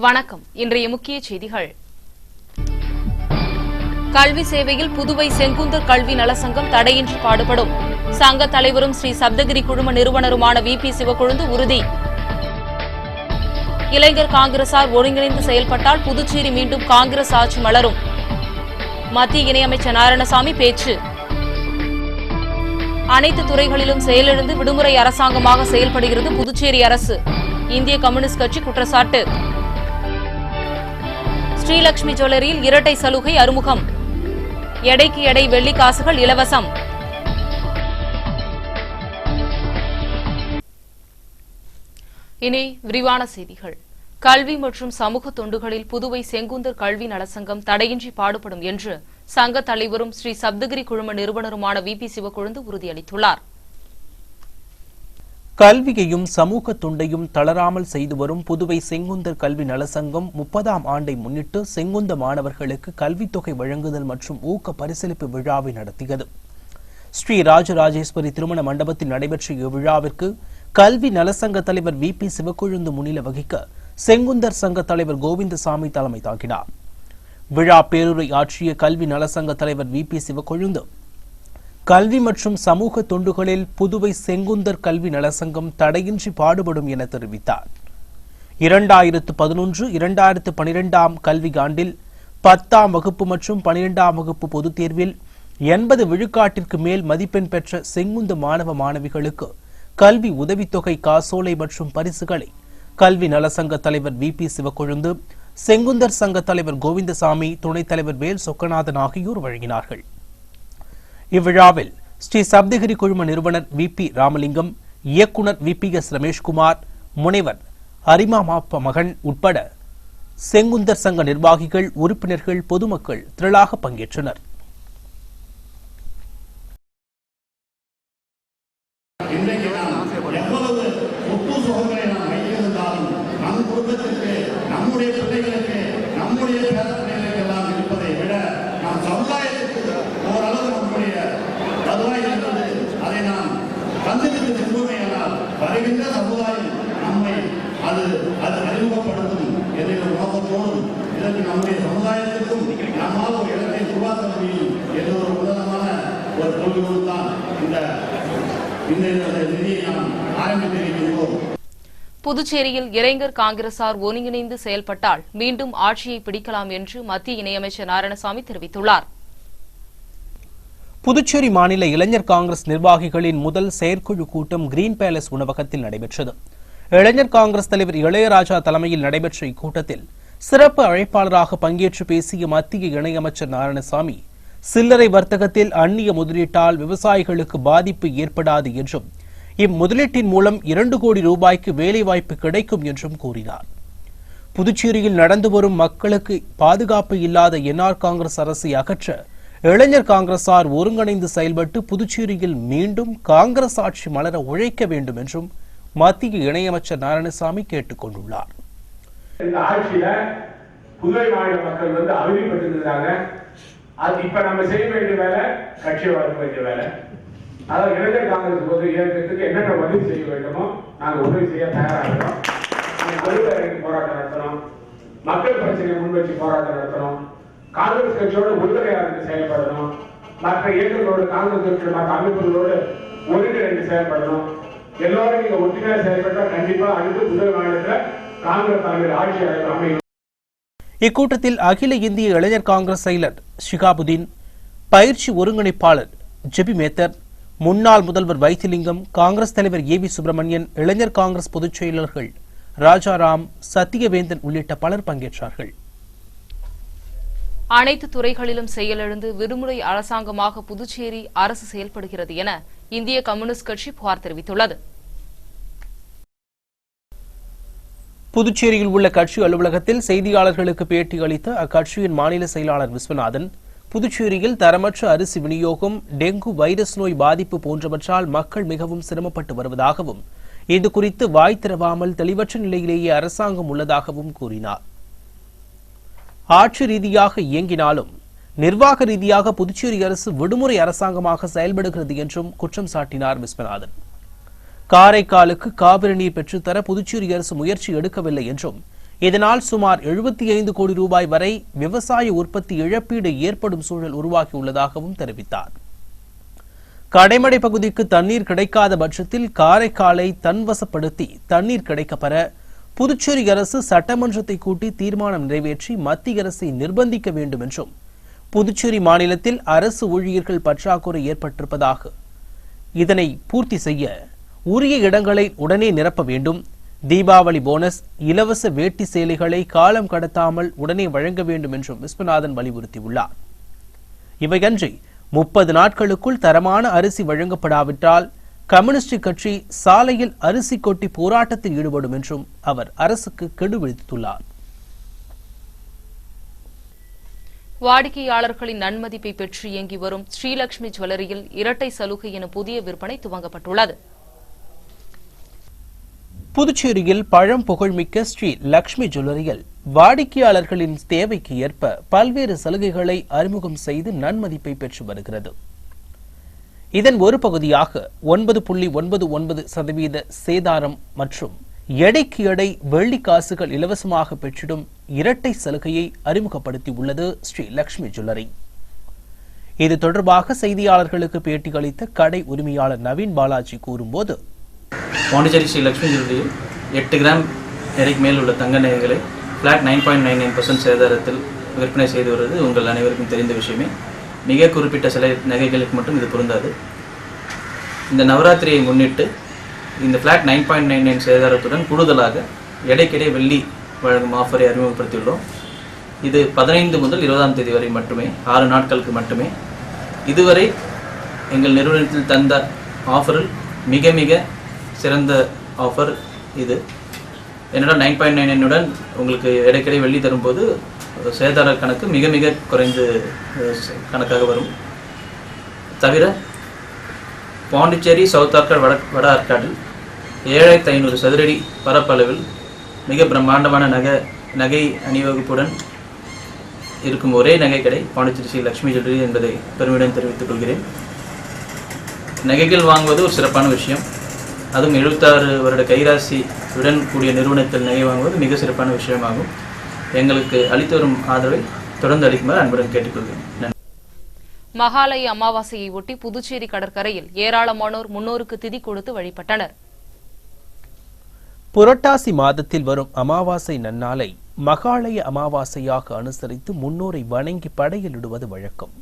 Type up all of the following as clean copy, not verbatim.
வணக்கம். இன்றைய முக்கிய செய்திகள். கல்வி சேவையில் புதுவை செங்குந்தர் கல்வி நலசங்கம் தடையின்றி பாடுபடும். சங்க தலைவரும் ஸ்ரீ சப்தகிரி குழும நிறுவனருமான வி.பி. சிவக்கொழுந்து உறுதி. இளைஞர் காங்கிரசார் ஒருங்கிணைந்து செயல்பட்டால் புதுச்சேரி மீண்டும் காங்கிரஸ் ஆட்சி மலரும். மத்திய இணையமைச்சர் நாராயணசாமி பேச்சு. அனைத்து துறைகளிலும் செயலிழந்து விடுமுறை அரசாங்கமாக செயல்படுகிறது புதுச்சேரி அரசு. இந்திய கம்யூனிஸ்ட் கட்சி குற்றச்சாட்டு. ஸ்ரீலட்சுமி ஜுவல்லரியில் இரட்டை சலுகை அறிமுகம். எடைக்கு எடை வெள்ளி காசுகள் இலவசம். இனி விரிவான செய்திகள். கல்வி மற்றும் சமூக தொண்டுகளில் புதுவை செங்குந்தர் கல்வி நலசங்கம் தடையின்றி பாடுபடும் என்று சங்க தலைவரும் ஸ்ரீ சப்தகிரி குழும நிறுவனருமான வி.பி. சிவக்கொழுந்து உறுதியளித்துள்ளார். கல்வியையும் சமூக தொண்டையும் தளராமல் செய்து வரும் புதுவை செங்குந்தர் கல்வி நலசங்கம் 30ஆம் ஆண்டை முன்னிட்டு செங்குந்த மாணவர்களுக்கு கல்வித்தொகை வழங்குதல் மற்றும் ஊக்க பரிசளிப்பு விழாவை நடத்தியது. ஸ்ரீ ராஜராஜேஸ்வரி திருமண மண்டபத்தில் நடைபெற்ற இவ்விழாவிற்கு கல்வி நலசங்க தலைவர் வி.பி. சிவக்கொழுந்து முன்னிலை வகிக்க செங்குந்தர் சங்க தலைவர் கோவிந்தசாமி தலைமை தாங்கினார். விழா பேருரை ஆற்றிய கல்வி நலசங்க தலைவர் வி.பி. சிவக்கொழுந்து கல்வி மற்றும் சமூக தொண்டுகளில் புதுவை செங்குந்தர் கல்வி நலசங்கம் தடையின்றி பாடுபடும் என தெரிவித்தார். 2011-2012 கல்வி ஆண்டில் 10ஆம் வகுப்பு மற்றும் 12ஆம் வகுப்பு பொதுத் தேர்வில் 80 விழுக்காட்டிற்கு மேல் மதிப்பெண் பெற்ற செங்குந்த மாணவ மாணவிகளுக்கு கல்வி உதவித்தொகை, காசோலை மற்றும் பரிசுகளை கல்வி நலசங்க தலைவர் வி.பி. சிவக்கொழுந்து, செங்குந்தர் சங்க தலைவர் கோவிந்தசாமி, துணைத் தலைவர் வேல் சொக்கநாதன் ஆகியோர் வழங்கினார்கள். இவ்விழாவில் ஸ்ரீ சப்தகிரி குழும நிறுவனர் வி.பி. ராமலிங்கம், இயக்குநர் வி.பி.எஸ். ரமேஷ்குமார், முனைவர் அரிமாமாப்ப மகன் உட்பட செங்குந்தர் சங்க நிர்வாகிகள், உறுப்பினர்கள், பொதுமக்கள் திரளாக பங்கேற்றனர். வருகின்ற சமுதாயம் நம்மை அது அறிமுகப்படுத்தும் என்ற நோக்கத்தோடும் இதற்கு நம்முடைய சமுதாயத்திற்கும் நம்மால் ஒரு இடத்தை உருவாக்க முடியும் என்ற ஒரு உன்னதமான ஒரு கொள்கையோடு தான் இந்த நிதியை நாம் ஆரம்பித்திருக்கிறோம். புதுச்சேரியில் இளைஞர் காங்கிரசார் ஒருங்கிணைந்து செயல்பட்டால் மீண்டும் ஆட்சியை பிடிக்கலாம் என்று மத்திய இணையமைச்சர் நாராயணசாமி தெரிவித்துள்ளார். புதுச்சேரி மாநில இளைஞர் காங்கிரஸ் நிர்வாகிகளின் முதல் செயற்குழு கூட்டம் கிரீன் பேலஸ் உணவகத்தில் நடைபெற்றது. இளைஞர் காங்கிரஸ் தலைவர் இளையராஜா தலைமையில் நடைபெற்ற இக்கூட்டத்தில் சிறப்பு அழைப்பாளராக பங்கேற்று பேசிய மத்திய இணையமைச்சர் நாராயணசாமி, சில்லறை வர்த்தகத்தில் அந்நிய முதலீட்டால் விவசாயிகளுக்கு பாதிப்பு ஏற்படாது என்றும் இம்முதலீட்டின் மூலம் 2 கோடி ரூபாய்க்கு வேலைவாய்ப்பு கிடைக்கும் என்றும் கூறினார். புதுச்சேரியில் நடந்து வரும் மக்களுக்கு பாதுகாப்பு இல்லாத என்ஆர் காங்கிரஸ் அரசை அகற்ற இளைஞர் காங்கிரசார் ஒருங்கிணைந்து செயல்பட்டு புதுச்சேரியில் மீண்டும் காங்கிரஸ் ஆட்சி மலர உழைக்க வேண்டும் என்றும் மத்திய இணையமைச்சர் நாராயணசாமி கேட்டுக் கொண்டுள்ளார். இந்த ஆட்சியில புதுவை மாநில மக்கள் அவதிப்பட்டிருந்தாங்க. அது இப்ப நம்ம செய்ய வேண்டிய வேலை, கட்சி வளர்க்க வேண்டிய வேலை. அதாவது இளைஞர் காங்கிரஸ் பொது இயக்கத்துக்கு என்னென்ன உதவி செய்ய வேண்டுமோ நாங்கள் உதவி செய்ய தயாராகிறோம். போராட்டம் நடத்தணும், மக்கள் பிரச்சனையை முன்வச்சு போராட்டம் நடத்தணும், காங்கிரஸ் கட்சியோட உறுதுணையாக செயல்படணும், மற்ற இயக்கங்களோடு காங்கிரஸ் கட்சி மற்ற அமைப்புகளோடு ஒருங்கிணைந்து செயல்படணும். எல்லோரும் நீங்க ஒற்றுமையாக செயல்பட்டா கண்டிப்பா அடுத்து புதுவை மாநிலத்தில் காங்கிரஸ் தலைவர் ஆட்சி அமையும். இக்கூட்டத்தில் அகில இந்திய இளைஞர் காங்கிரஸ் செயலர் ஷிகாபுதீன், பயிற்சி ஒருங்கிணைப்பாளர் ஜெபி மேத்தர், முன்னாள் முதல்வர் வைத்திலிங்கம், காங்கிரஸ் தலைவர் ஏ.வி. சுப்பிரமணியன், இளைஞர் காங்கிரஸ் பொதுச் செயலர்கள் ராஜாராம், சத்தியவேந்தன் உள்ளிட்ட பலர் பங்கேற்றார்கள். அனைத்து துறைகளிலும் செயலிழந்து விடுமுறை அரசாங்கமாக புதுச்சேரி அரசு செயல்படுகிறது என இந்திய கம்யூனிஸ்ட் கட்சி புகார் தெரிவித்துள்ளது. புதுச்சேரியில் உள்ள கட்சி அலுவலகத்தில் செய்தியாளர்களுக்கு பேட்டி அளித்த அக்கட்சியின் மாநில செயலாளர் விஸ்வநாதன், புதுச்சேரியில் தரமற்ற அரிசி விநியோகம், டெங்கு வைரஸ் நோய் பாதிப்பு போன்றவற்றால் மக்கள் மிகவும் சிரமப்பட்டு வருவதாகவும் இதுகுறித்து வாய் திறவாமல் தெளிவற்ற நிலையிலேயே அரசாங்கம் உள்ளதாகவும் கூறினார். ஆட்சி ரீதியாக இயங்கினாலும் நிர்வாக ரீதியாக புதுச்சேரி அரசு விடுமுறை அரசாங்கமாக செயல்படுகிறது என்றும் குற்றம் சாட்டினார் விஸ்வநாதன். காரைக்காலுக்கு காவிரி நீர் பெற்றுத்தர புதுச்சேரி அரசு முயற்சி எடுக்கவில்லை என்றும் இதனால் சுமார் 75 கோடி ரூபாய் வரை விவசாய உற்பத்தி இழப்பீடு ஏற்படும் சூழல் உருவாகியுள்ளதாகவும் தெரிவித்தார். கடைமடை பகுதிக்கு தண்ணீர் கிடைக்காத பட்சத்தில் காரைக்காலை தன்வசப்படுத்தி தண்ணீர் கிடைக்கப்பெற புதுச்சேரி அரசு சட்டமன்றத்தை கூட்டி தீர்மானம் நிறைவேற்றி மத்திய அரசை நிர்பந்திக்க வேண்டும் என்றும், புதுச்சேரி மாநிலத்தில் அரசு ஊழியர்கள் பற்றாக்குறை ஏற்பட்டிருப்பதாக, இதனை பூர்த்தி செய்ய உரிய இடங்களை உடனே நிரப்ப வேண்டும், தீபாவளி போனஸ், இலவச வேட்டி சேலைகளை காலம் கடத்தாமல் உடனே வழங்க வேண்டும் என்றும் விஸ்வநாதன் வலியுறுத்தியுள்ளார். இவையன்றி 30 நாட்களுக்குள் தரமான அரிசி வழங்கப்படாவிட்டால் கம்யூனிஸ்ட் கட்சி சாலையில் அரிசி கொட்டி போராட்டத்தில் ஈடுபடும் என்றும் அவர் அரசுக்கு கெடு விடுத்துள்ளார். வாடிக்கையாளர்களின் நன்மதிப்பை பெற்று இயங்கி வரும் ஸ்ரீலட்சுமி ஜுவல்லரியில் இரட்டை சலுகை என புதிய விற்பனை துவங்கப்பட்டுள்ளது. புதுச்சேரியில் பழம் புகழ்மிக்க ஸ்ரீ லட்சுமி ஜுவல்லரியில் வாடிக்கையாளர்களின் தேவைக்கு ஏற்ப பல்வேறு சலுகைகளை அறிமுகம் செய்து நன்மதிப்பை பெற்று வருகிறது. இதன் ஒரு பகுதியாக 9.99% சேதாரம் மற்றும் எடைக்கு எடை வெள்ளி காசுகள் இலவசமாக பெற்றிடும் இரட்டை சலுகையை அறிமுகப்படுத்தியுள்ளது ஸ்ரீ லட்சுமி ஜுவல்லரி. இது தொடர்பாக செய்தியாளர்களுக்கு பேட்டி அளித்த கடை உரிமையாளர் நவீன் பாலாஜி கூறும்போது, பாண்டிச்சேரி ஸ்ரீ லட்சுமி ஜுவல்லரியில் 8 கிராம் எடைக்கு மேல் உள்ள தங்க நகைகளை ஃபிளாட் 9.99% சேதாரத்தில் விற்பனை செய்து வருவது உங்கள் அனைவருக்கும் தெரிந்த விஷயமே. மிக குறிப்பிட்ட சில நகைகளுக்கு மட்டும் இது பொருந்தாது. இந்த நவராத்திரியை முன்னிட்டு இந்த ஃபிளாட் 9.99 சேதாரத்துடன் கூடுதலாக எடைக்கிடை வெள்ளி வழங்கும் ஆஃபரை அறிமுகப்படுத்தியுள்ளோம். இது 15 முதல் 20ஆம் தேதி வரை மட்டுமே, 6 நாட்களுக்கு மட்டுமே. இதுவரை எங்கள் நிறுவனத்தில் தந்த ஆஃபரில் மிக மிக சிறந்த ஆஃபர் இது. என்னடா 9.99 உங்களுக்கு இடைக்கிடை வெள்ளி தரும்போது சேதார கணக்கு மிக மிக குறைந்து கணக்காக வரும். தவிர பாண்டிச்சேரி சவுத் ஆர்காட் வட ஆர்காடில் 7500 சதுரடி பரப்பளவில் மிக பிரம்மாண்டமான நகை அணிவகுப்புடன் இருக்கும் ஒரே நகை கடை பாண்டிச்சேரி ஸ்ரீ லட்சுமி ஜுவல்லரி என்பதை பெருமையுடன் தெரிவித்துக் கொள்கிறேன். நகைகள் வாங்குவது ஒரு சிறப்பான விஷயம். அதுவும் 76 வருட கைராசியுடன் கூடிய நிறுவனத்தில் நகை வாங்குவது மிக சிறப்பான விஷயமாகும். எங்களுக்கு அளித்து வரும் ஆதரவை தொடர்ந்து அளிக்குமாறு அன்புடன் கேட்டுக்கொள்கிறேன். மகாலய அமாவாசையை ஒட்டி புதுச்சேரி கடற்கரையில் ஏராளமானோர் முன்னோருக்கு திதி கொடுத்து வழிபட்டனர். புரட்டாசி மாதத்தில் வரும் அமாவாசை நன்னாளை மகாலய அமாவாசையாக அனுசரித்து முன்னோரை வணங்கி படையலிடுவது வழக்கம்.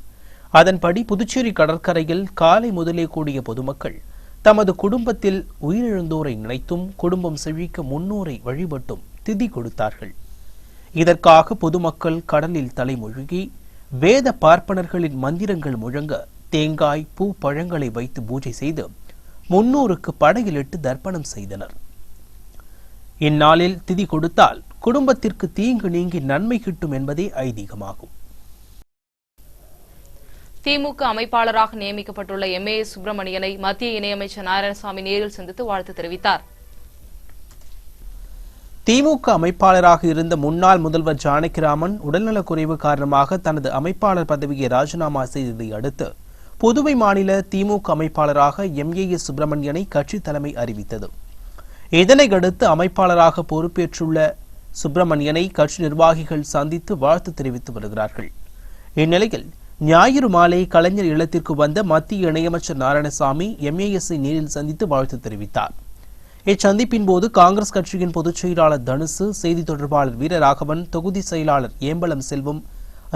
அதன்படி புதுச்சேரி கடற்கரையில் காலை முதலே கூடிய பொதுமக்கள் தமது குடும்பத்தில் உயிரிழந்தோரை நினைத்தும் குடும்பம் செழிக்க முன்னோரை வழிபட்டும் திதி கொடுத்தார்கள். இதற்காக பொதுமக்கள் கடலில் தலைமொழுகி வேத பார்ப்பனர்களின் மந்திரங்கள் முழங்க தேங்காய், பூ, பழங்களை வைத்து பூஜை செய்து முன்னோருக்கு படையலிட்டு தர்ப்பணம் செய்தனர். இந்நாளில் திதி கொடுத்தால் குடும்பத்திற்கு தீங்கு நீங்கி நன்மை கிட்டும் என்பதே ஐதீகமாகும். திமுக அமைப்பாளராக நியமிக்கப்பட்டுள்ள MAS சுப்பிரமணியனை மத்திய இணையமைச்சர் நாராயணசாமி நேரில் சந்தித்து வாழ்த்து தெரிவித்தார். திமுக அமைப்பாளராக இருந்த முன்னாள் முதல்வர் ஜானகிராமன் உடல்நலக்குறைவு காரணமாக தனது அமைப்பாளர் பதவியை ராஜினாமா செய்ததை அடுத்து புதுவை மாநில திமுக அமைப்பாளராக MAS சுப்பிரமணியனை கட்சி தலைமை அறிவித்தது. இதனையடுத்து அமைப்பாளராக பொறுப்பேற்றுள்ள சுப்பிரமணியனை கட்சி நிர்வாகிகள் சந்தித்து வாழ்த்து தெரிவித்து வருகிறார்கள். இந்நிலையில் ஞாயிறு மாலை கலைஞர் இல்லத்திற்கு வந்த மத்திய இணையமைச்சர் நாராயணசாமி MAS-ஐ நேரில் சந்தித்து வாழ்த்து தெரிவித்தார். இச்சந்திப்பின் போது காங்கிரஸ் கட்சியின் பொதுச் செயலாளர் தனுசு, செய்தி தொடர்பாளர் வீரராகவன், தொகுதி செயலாளர் ஏம்பலம் செல்வம்,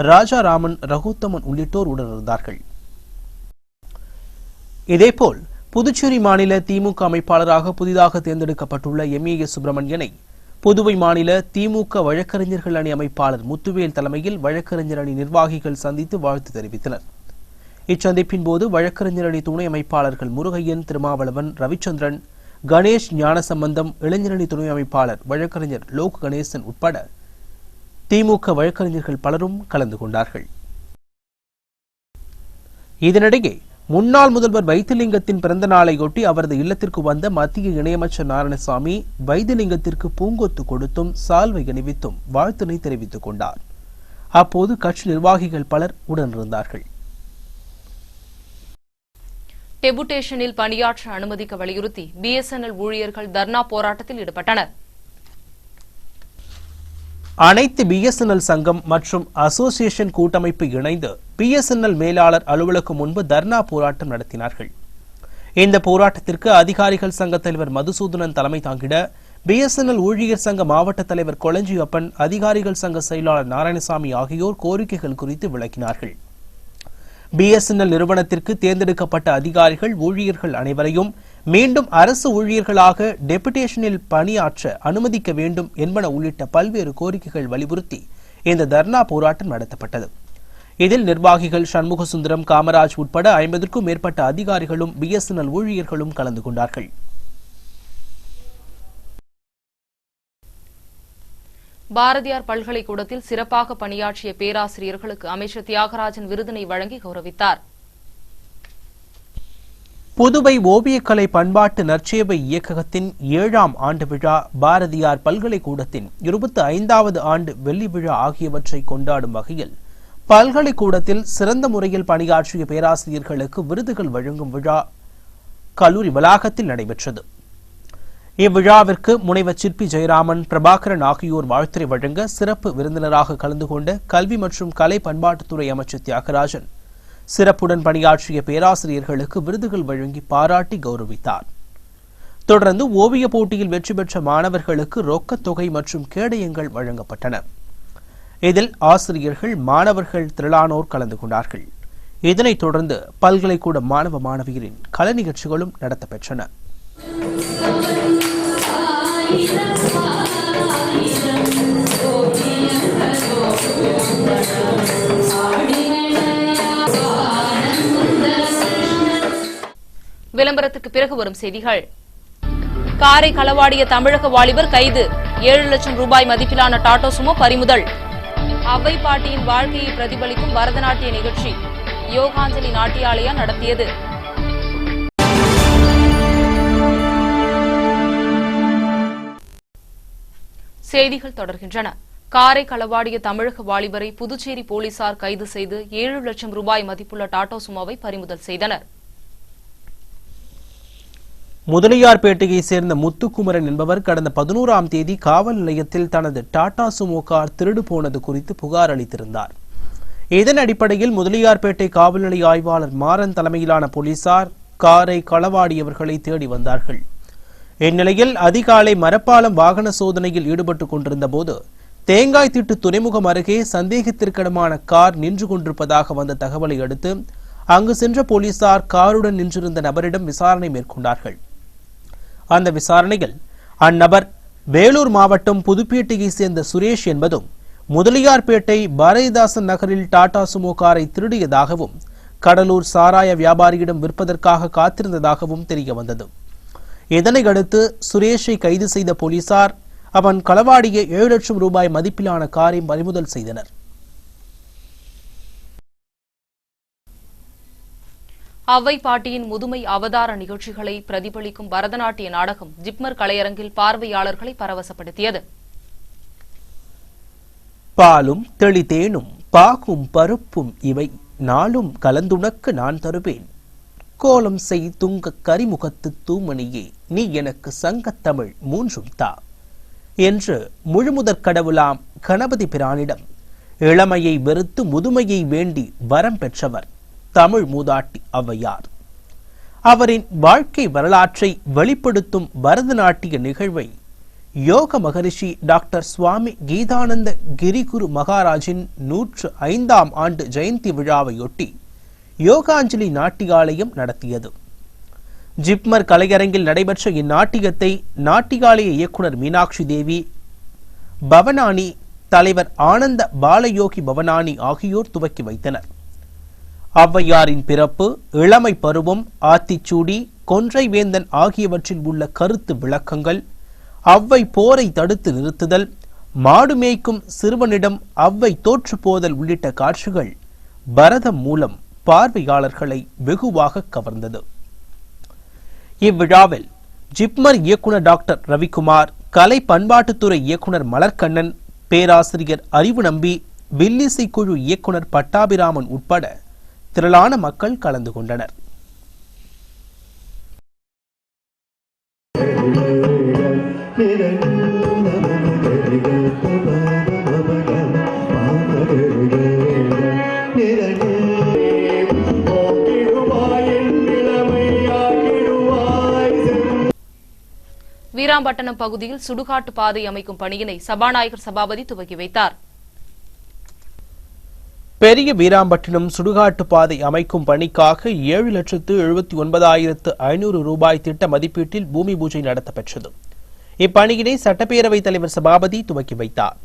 ராஜாராமன், ரகுத்தமன் உள்ளிட்டோர் உடனிருந்தார்கள். இதேபோல் புதுச்சேரி மாநில திமுக அமைப்பாளராக புதிதாக தேர்ந்தெடுக்கப்பட்டுள்ள MAS சுப்பிரமணியனை புதுவை மாநில திமுக வழக்கறிஞர்கள் அணி அமைப்பாளர் முத்துவேல் தலைமையில் வழக்கறிஞர் அணி நிர்வாகிகள் சந்தித்து வாழ்த்து தெரிவித்தனர். இச்சந்திப்பின் போது வழக்கறிஞர் அணி துணை அமைப்பாளர்கள் முருகையன், திருமாவளவன், ரவிச்சந்திரன், கணேஷ், ஞானசம்பந்தம், இளைஞரணி துணை அமைப்பாளர் வழக்கறிஞர் லோக் கணேசன் உட்பட திமுக வழக்கறிஞர்கள் பலரும் கலந்து கொண்டார்கள். இதனிடையே முன்னாள் முதல்வர் வைத்திலிங்கத்தின் பிறந்த நாளையொட்டி அவரது இல்லத்திற்கு வந்த மத்திய இணையமைச்சர் நாராயணசாமி வைத்திலிங்கத்திற்கு பூங்கொத்து கொடுத்தும் சால்வை அணிவித்தும் வாழ்த்தினை தெரிவித்துக் கொண்டார். அப்போது கட்சி நிர்வாகிகள் பலர் உடனிருந்தார்கள். டெபுடேஷனில் பணியாற்ற அனுமதிக்க வலியுறுத்தி BSNL ஊழியர்கள் தர்ணா போராட்டத்தில் ஈடுபட்டனர். அனைத்து பிஎஸ்என்எல் சங்கம் மற்றும் அசோசியேஷன் கூட்டமைப்பு இணைந்து பிஎஸ்என்எல் மேலாளர் அலுவலகம் முன்பு தர்ணா போராட்டம் நடத்தினார்கள். இந்த போராட்டத்திற்கு அதிகாரிகள் சங்க தலைவர் மதுசூதனன் தலைமை தாங்கிட பிஎஸ்என்எல் ஊழியர் சங்க மாவட்ட தலைவர் கொளஞ்சியப்பன், அதிகாரிகள் சங்க செயலாளர் நாராயணசாமி ஆகியோர் கோரிக்கைகள் குறித்து விளக்கினார்கள். பிஎஸ்என்எல் நிறுவனத்திற்கு தேர்ந்தெடுக்கப்பட்ட அதிகாரிகள் ஊழியர்கள் அனைவரையும் மீண்டும் அரசு ஊழியர்களாக டெபுடேஷனில் பணியாற்ற அனுமதிக்க வேண்டும் என்பன உள்ளிட்ட பல்வேறு கோரிக்கைகள் வலியுறுத்தி இந்த தர்ணா போராட்டம் நடத்தப்பட்டது. இதில் நிர்வாகிகள் சண்முகசுந்தரம், காமராஜ் உட்பட 50க்கும் மேற்பட்ட அதிகாரிகளும் பிஎஸ்என்எல் ஊழியர்களும் கலந்து கொண்டார்கள். பாரதியார் பல்கலைக்கூடத்தில் சிறப்பாக பணியாற்றிய பேராசிரியர்களுக்கு அமைச்சர் தியாகராஜன் விருதினை வழங்கி கௌரவித்தார். புதுவை ஓவியக்கலை பண்பாட்டு நற்சேவை இயக்ககத்தின் 7ஆம் ஆண்டு விழா, பாரதியார் பல்கலைக்கூடத்தின் 25வது ஆண்டு வெள்ளி விழா ஆகியவற்றை கொண்டாடும் வகையில் பல்கலைக்கூடத்தில் சிறந்த முறையில் பணியாற்றிய பேராசிரியர்களுக்கு விருதுகள் வழங்கும் விழா கல்லூரி வளாகத்தில் நடைபெற்றது. இவ்விழாவிற்கு முனைவர் சிற்பி ஜெயராமன், பிரபாகரன் ஆகியோர் வாழ்த்துரை வழங்க சிறப்பு விருந்தினராக கலந்து கொண்ட கல்வி மற்றும் கலை பண்பாட்டுத்துறை அமைச்சர் தியாகராஜன் சிறப்புடன் பணியாற்றிய பேராசிரியர்களுக்கு விருதுகள் வழங்கி பாராட்டி கௌரவித்தார். தொடர்ந்து ஓவிய போட்டியில் வெற்றி பெற்ற மாணவர்களுக்கு ரொக்கத் தொகை மற்றும் கேடயங்கள் வழங்கப்பட்டன. இதில் ஆசிரியர்கள், மாணவர்கள் திரளானோர் கலந்து கொண்டார்கள். இதனைத் தொடர்ந்து பல்கலைக்கூட மாணவ மாணவியரின் கலை நிகழ்ச்சிகளும் நடத்தப்பெற்றன. விளம்பரத்துக்கு பிறகு வரும் செய்திகள். காரை களவாடிய தமிழக வாலிபர் கைது, 7 லட்சம் ரூபாய் மதிப்பிலான டாடா சுமோ பறிமுதல். அவ்வை பாட்டியின் வாழ்க்கையை பிரதிபலிக்கும் பரதநாட்டிய நிகழ்ச்சி யோகாஞ்சலி நாட்டியாலயா நடத்தியது. செய்திகள் தொடர்கின்றன. காரை களவாடிய தமிழக வாலிபரை புதுச்சேரி போலீசார் கைது செய்து 7 லட்சம் ரூபாய் மதிப்புள்ள டாடா சுமோவை பறிமுதல் செய்தனர். முதலியார்பேட்டையை சேர்ந்த முத்துக்குமரன் என்பவர் கடந்த 11ஆம் தேதி காவல் நிலையத்தில் தனது டாடா சுமோ கார் திருடு போனது குறித்து புகார் அளித்திருந்தார். இதன் அடிப்படையில் முதலியார்பேட்டை காவல் நிலைய ஆய்வாளர் மாறன் தலைமையிலான போலீசார் காரை களவாடியவர்களை தேடி வந்தார்கள். இந்நிலையில் அதிகாலை மரப்பாலம் வாகன சோதனையில் ஈடுபட்டுக் கொண்டிருந்த போது தேங்காய்திட்டு துறைமுகம் அருகே சந்தேகத்திற்கிடமான கார் நின்று கொண்டிருப்பதாக வந்த தகவலை அடுத்து அங்கு சென்ற போலீசார் காருடன் நின்றிருந்த நபரிடம் விசாரணை மேற்கொண்டார்கள். அந்த விசாரணையில் அந்நபர் வேலூர் மாவட்டம் புதுப்பேட்டையை சேர்ந்த சுரேஷ் என்பதும் முதலியார்பேட்டை பாரதிதாசன் நகரில் டாடா சுமோ காரை திருடியதாகவும் கடலூர் சாராய வியாபாரியிடம் விற்பதற்காக காத்திருந்ததாகவும் தெரிய வந்தது. இதனை அடுத்து சுரேஷை கைது செய்த போலீசார் அவன் களவாடிய 7 லட்சம் ரூபாய் மதிப்பிலான காரை பறிமுதல் செய்தனர். அவ்வை பாட்டியின் முதுமை அவதார நிகழ்ச்சிகளை பிரதிபலிக்கும் பரதநாட்டிய நாடகம் ஜிப்மர் கலையரங்கில் பார்வையாளர்களை பரவசப்படுத்தியது. பாலும் தெளிதேனும் பாகும் பருப்பும் இவை நாளும் கலந்துனக்கு நான் தருவேன், கோலம் செய் துங்க கரிமுகத்து தூமணியே நீ எனக்கு சங்கத்தமிழ் 3 தா என்று முழுமுதற் கடவுளாம் கணபதி பிரானிடம் இளமையை வெறுத்து முதுமையை வேண்டி வரம் பெற்றவர் தமிழ் மூதாட்டி ஔவையார். அவரின் வாழ்க்கை வரலாற்றை வெளிப்படுத்தும் பரதநாட்டிய நிகழ்வை யோக மகரிஷி டாக்டர் சுவாமி கீதானந்த கிரிகுரு மகாராஜின் 105ஆம் ஆண்டு ஜெயந்தி விழாவையொட்டி யோகாஞ்சலி நாட்டியாலயம் நடத்தியது. ஜிப்மர் கலையரங்கில் நடைபெற்ற இந்நாட்டியத்தை நாட்டியாலய இயக்குனர் மீனாட்சி தேவி, பவனானி தலைவர் ஆனந்த பாலயோகி பவனானி ஆகியோர் துவக்கி வைத்தனர். ஔவையாரின் பிறப்பு, இளமை பருவம், ஆத்திச்சூடி, கொன்றை வேந்தன் ஆகியவற்றில் உள்ள கருத்து விளக்கங்கள், ஔவை போரை தடுத்து நிறுத்துதல், மாடு மேய்க்கும் சிறுவனிடம் ஔவை தோற்று போதல் உள்ளிட்ட காட்சிகள் பரதம் மூலம் பார்வையாளர்களை வெகுவாக கவர்ந்தது. இவ்விழாவில் ஜிப்மர் இயக்குனர் டாக்டர் ரவிக்குமார், கலை பண்பாட்டுத்துறை இயக்குனர் மலர்கண்ணன், பேராசிரியர் அறிவு நம்பி, வில்லிசை குழு இயக்குனர் பட்டாபிராமன் உட்பட திரளான மக்கள் கலந்து கொண்டனர். வீராம்பட்டினம் பகுதியில் சுடுகாட்டு பாதை அமைக்கும் பணியினை சபாநாயகர் சபாபதி துவக்கி வைத்தார். பெரிய வீராம்பட்டினம் சுடுகாட்டு பாதை அமைக்கும் பணிக்காக 7,79,500 ரூபாய் திட்ட மதிப்பீட்டில் பூமி பூஜை நடத்தப்பெற்றது. இப்பணியினை சட்டப்பேரவைத் தலைவர் சபாபதி துவக்கி வைத்தார்.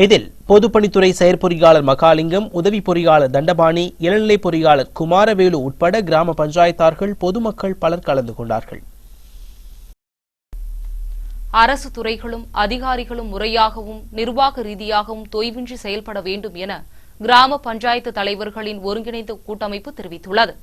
இதில் பொதுப்பணித்துறை செயற்பொறியாளர் மகாலிங்கம், உதவி பொறியாளர் தண்டபாணி, இளநிலை பொறியாளர் குமாரவேலு உட்பட கிராம பஞ்சாயத்தார்கள், பொதுமக்கள் பலர் கலந்து கொண்டார்கள். அரசு துறைகளும் அதிகாரிகளும் முறையாகவும் நிர்வாக ரீதியாகவும் தொய்வின்றி செயல்பட வேண்டும் என கிராம பஞ்சாயத்து தலைவர்களின் ஒருங்கிணைந்த கூட்டமைப்பு தெரிவித்துள்ளது.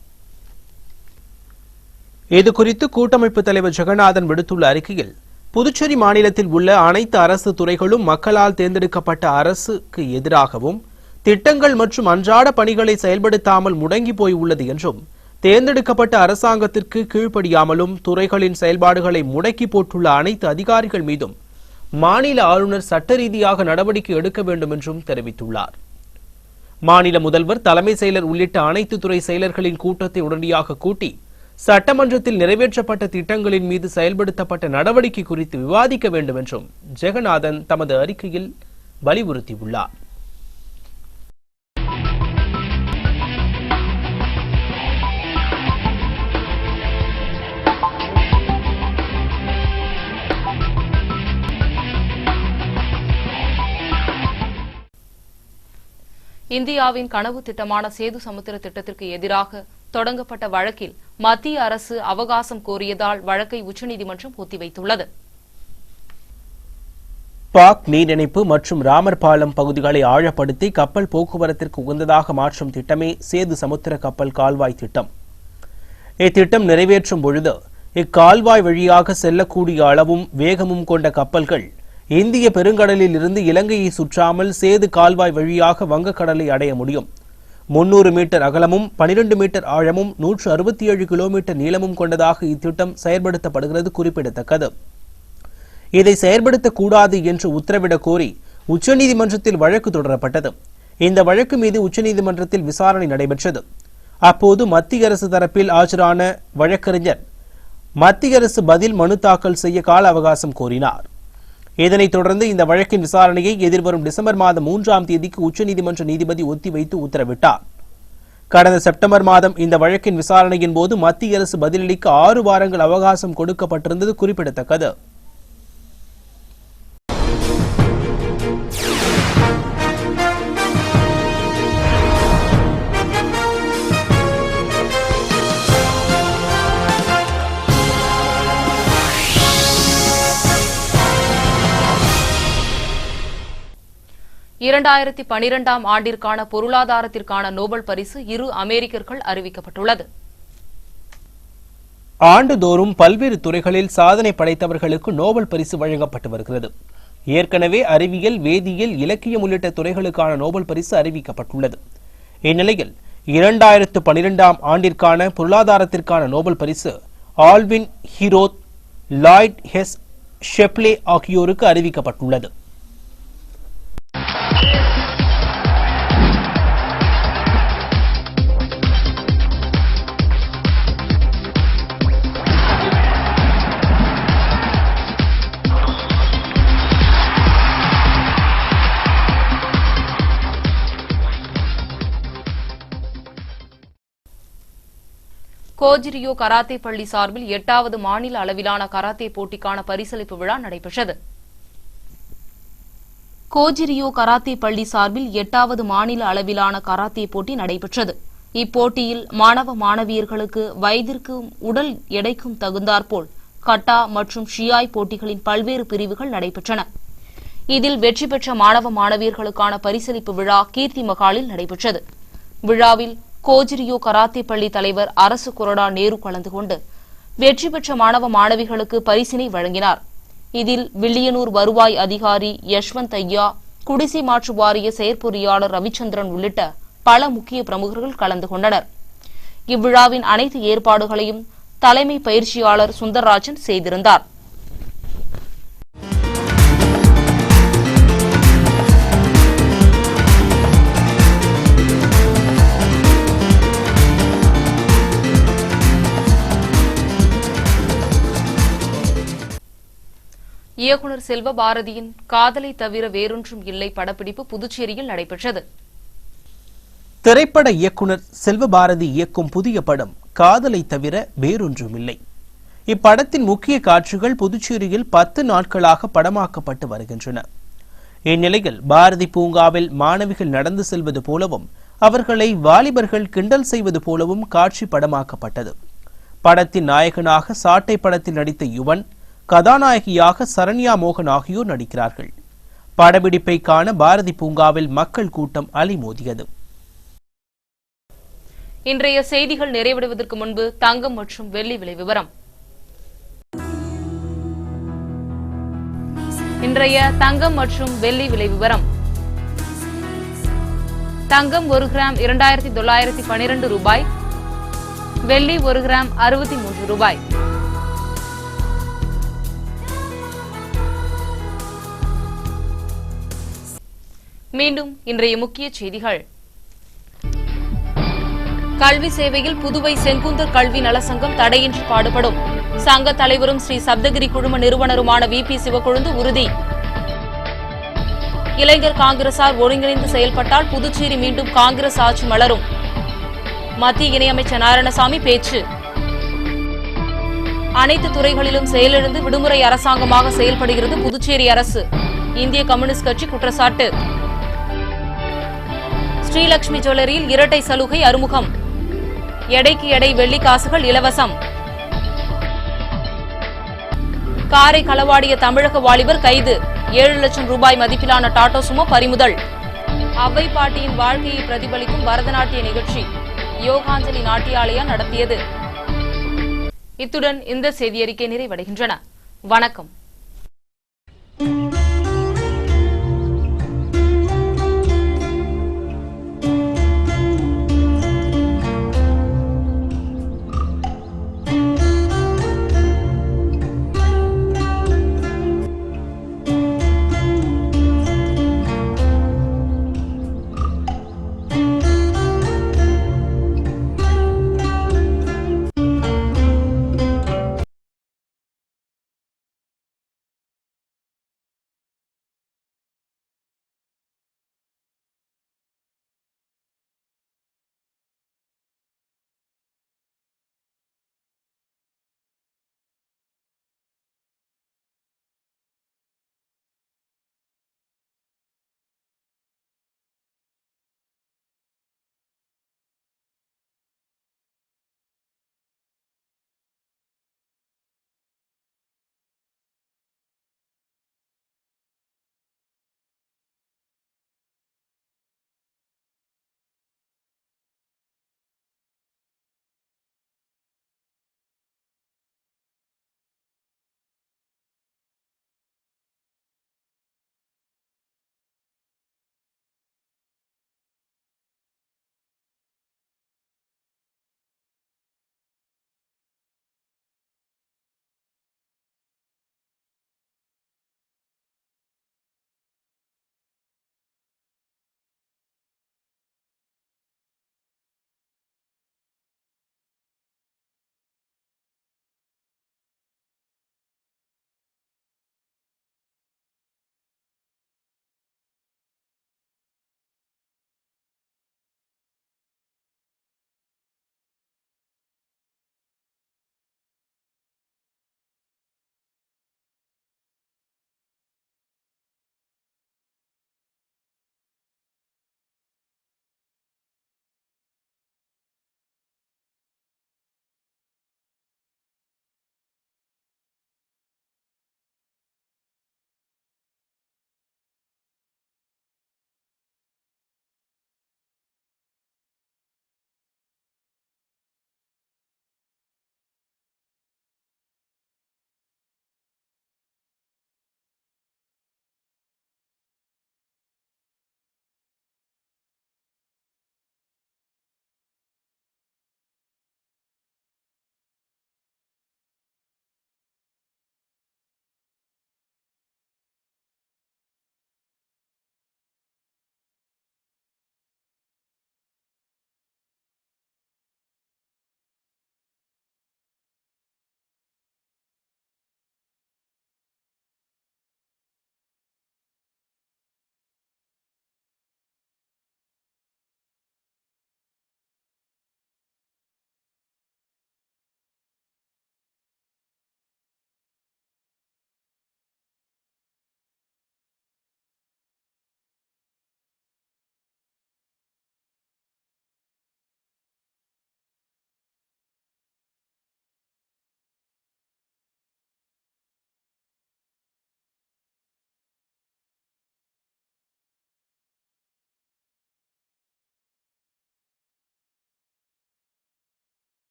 இதுகுறித்து கூட்டமைப்பு தலைவர் ஜெகநாதன் விடுத்துள்ள அறிக்கையில், புதுச்சேரி மாநிலத்தில் உள்ள அனைத்து அரசு துறைகளும் மக்களால் தேர்ந்தெடுக்கப்பட்ட அரசுக்கு எதிராகவும் திட்டங்கள் மற்றும் அன்றாட பணிகளை செயல்படுத்தாமல் முடங்கி போய் உள்ளது என்றும், தேர்ந்தெடுக்கப்பட்ட அரசாங்கத்திற்கு கீழ்ப்படியாமலும் துறைகளின் செயல்பாடுகளை முடக்கி போட்டுள்ள அனைத்து அதிகாரிகள் மீதும் மாநில ஆளுநர் சட்ட ரீதியாக நடவடிக்கை எடுக்க வேண்டும் என்றும் தெரிவித்துள்ளார். மாநில முதல்வர், தலைமை செயலர் உள்ளிட்ட அனைத்து துறை செயலர்களின் கூட்டத்தை உடனடியாக கூட்டி சட்டமன்றத்தில் நிறைவேற்றப்பட்ட திட்டங்களின் மீது செயல்படுத்தப்பட்ட நடவடிக்கை குறித்து விவாதிக்க வேண்டும் என்றும் ஜெகநாதன் தமது அறிக்கையில் வலியுறுத்தியுள்ளார். இந்தியாவின் கனவு திட்டமான சேது சமுத்திர திட்டத்திற்கு எதிராக தொடங்கப்பட்ட வழக்கில் மத்திய அரசு அவகாசம் கோரியதால் வழக்கை உச்சநீதிமன்றம் ஒத்திவைத்துள்ளது. பாக் நீர் இணைப்பு மற்றும் ராமர் பாலம் பகுதிகளை ஆழப்படுத்தி கப்பல் போக்குவரத்திற்கு உகந்ததாக மாற்றும் திட்டமே சேது சமுத்திர கப்பல் கால்வாய் திட்டம். இத்திட்டம் நிறைவேற்றும் பொழுது இக்கால்வாய் வழியாக செல்லக்கூடிய அளவும் வேகமும் கொண்ட கப்பல்கள் இந்திய பெருங்கடலில் இருந்து இலங்கையை சுற்றாமல் சேது கால்வாய் வழியாக வங்கக்கடலை அடைய முடியும். 300 மீட்டர் அகலமும் 12 மீட்டர் ஆழமும் 167 கிலோமீட்டர் நீளமும் கொண்டதாக இத்திட்டம் செயல்படுத்தப்படுகிறது குறிப்பிடத்தக்கது. இதை செயல்படுத்தக்கூடாது என்று உத்தரவிடக் கோரி உச்சநீதிமன்றத்தில் வழக்கு தொடரப்பட்டது. இந்த வழக்கு மீது உச்சநீதிமன்றத்தில் விசாரணை நடைபெற்றது. அப்போது மத்திய அரசு தரப்பில் ஆஜரான வழக்கறிஞர் மத்திய அரசு பதில் மனு தாக்கல் செய்ய கால அவகாசம் கோரினார். இதனைத் தொடர்ந்து இந்த வழக்கின் விசாரணையை எதிர்வரும் டிசம்பர் மாதம் 3ஆம் தேதிக்கு உச்சநீதிமன்ற நீதிபதி ஒத்திவைத்து உத்தரவிட்டார். கடந்த செப்டம்பர் மாதம் இந்த வழக்கின் விசாரணையின் போது மத்திய அரசு பதிலளிக்க 6 வாரங்கள் அவகாசம் கொடுக்கப்பட்டிருந்தது குறிப்பிடத்தக்கது. இரண்டாயிரத்தி 12ஆம் ஆண்டிற்கான பொருளாதாரத்திற்கான நோபல் பரிசு 2 அமெரிக்கர்கள் அறிவிக்கப்பட்டுள்ளது. ஆண்டுதோறும் பல்வேறு துறைகளில் சாதனை படைத்தவர்களுக்கு நோபல் பரிசு வழங்கப்பட்டு வருகிறது. ஏற்கனவே அறிவியல், வேதியியல், இலக்கியம் உள்ளிட்ட துறைகளுக்கான நோபல் பரிசு அறிவிக்கப்பட்டுள்ளது. இந்நிலையில் 2012ஆம் ஆண்டிற்கான பொருளாதாரத்திற்கான நோபல் பரிசு ஆல்வின் ஹீரோத், லாய்ட் ஹெஸ் ஷெப்லே ஆகியோருக்கு அறிவிக்கப்பட்டுள்ளது. கோஜிரியோ கராத்தே பள்ளி சார்பில் 8வது மாநில அளவிலான கராத்தே போட்டிக்கான பரிசளிப்பு விழா நடைபெற்றது. கோஜிரியோ கராத்தே பள்ளி சார்பில் 8வது மாநில அளவிலான கராத்தே போட்டி நடைபெற்றது. இப்போட்டியில் மாணவ மாணவியர்களுக்கு வயதிற்கும் உடல் எடைக்கும் தகுந்தாற்போல் கட்டா மற்றும் ஷியாய் போட்டிகளின் பல்வேறு பிரிவுகள் நடைபெற்றன. இதில் வெற்றி பெற்ற மாணவ மாணவியர்களுக்கான பரிசளிப்பு விழா கீர்த்தி மகாலில் நடைபெற்றது. விழாவில் கோஜிரியோ கராத்தே பள்ளி தலைவர் அரசு கொறடா நேரு கலந்து கொண்டு வெற்றி பெற்ற மாணவ மாணவிகளுக்கு பரிசினை வழங்கினார். இதில் வில்லியனூர் வருவாய் அதிகாரி யஷ்வந்த் ஐயா, குடிசை மாற்று வாரிய செயற்பொறியாளர் ரவிச்சந்திரன் உள்ளிட்ட பல முக்கிய பிரமுகர்கள் கலந்து கொண்டனர். இவ்விழாவின் அனைத்து ஏற்பாடுகளையும் தலைமை பயிற்சியாளர் சுந்தர்ராஜன் செய்திருந்தார். இயக்குநர் செல்வபாரதியின் காதலை தவிர வேறொன்றும் இல்லை படப்பிடிப்பு புதுச்சேரியில் நடைபெற்றது. திரைப்பட இயக்குநர் செல்வபாரதி இயக்கும் புதிய படம் காதலை தவிர வேறொன்றுமில்லை. இப்படத்தின் முக்கிய காட்சிகள் புதுச்சேரியில் 10 நாட்களாக படமாக்கப்பட்டு வருகின்றன. இந்நிலையில் பாரதி பூங்காவில் மாணவிகள் நடந்து செல்வது போலவும் அவர்களை வாலிபர்கள் கிண்டல் செய்வது போலவும் காட்சி படமாக்கப்பட்டது. படத்தின் நாயகனாக சாட்டை படத்தில் நடித்த யுவன், கதாநாயகியாக சரண்யா மோகன் ஆகியோர் நடிக்கிறார்கள். படப்பிடிப்பை காண பாரதி பூங்காவில் மக்கள் கூட்டம் அலைமோதியது. இன்றைய செய்திகள் நிறைவடைவதற்கு முன்பு தங்கம் மற்றும் வெள்ளி விலை விவரம். இன்றைய தங்கம் மற்றும் வெள்ளி விலை விவரம். தங்கம் 1 கிராம் 2912 ரூபாய், வெள்ளி 1 கிராம் 63 ரூபாய். மீண்டும் இன்றைய முக்கிய செய்திகள். கல்வி சேவையில் புதுவை செங்குந்தர் கல்வி நலசங்கம் தடையின்றி பாடுபடும். சங்க தலைவரும் ஸ்ரீ சப்தகிரி குழும நிறுவனருமான VP சிவக்கொழுந்து உறுதி. இளைஞர் காங்கிரசார் ஒருங்கிணைந்து செயல்பட்டால் புதுச்சேரி மீண்டும் காங்கிரஸ் ஆட்சி மலரும். மத்திய இணையமைச்சர் நாராயணசாமி பேச்சு. அனைத்து துறைகளிலும் செயலிழந்து விடுமுறை அரசாங்கமாக செயல்படுகிறது புதுச்சேரி அரசு. இந்திய கம்யூனிஸ்ட் கட்சி குற்றச்சாட்டு. ஸ்ரீலட்சுமி ஜுவல்லரியில் இரட்டை சலுகை அறிமுகம். எடைக்கு எடை வெள்ளி காசுகள் இலவசம். காரை களவாடிய தமிழக வாலிபர் கைது. 7 லட்சம் ரூபாய் மதிப்பிலான டாடா சுமோ பறிமுதல். அவ்வை பாட்டியின் வாழ்க்கையை பிரதிபலிக்கும் பரதநாட்டிய நிகழ்ச்சி யோகாஞ்சலி நாட்டியாலயா நடத்தியது. இத்துடன் இந்த செய்தியறிக்கை நிறைவடைகின்றன. வணக்கம்.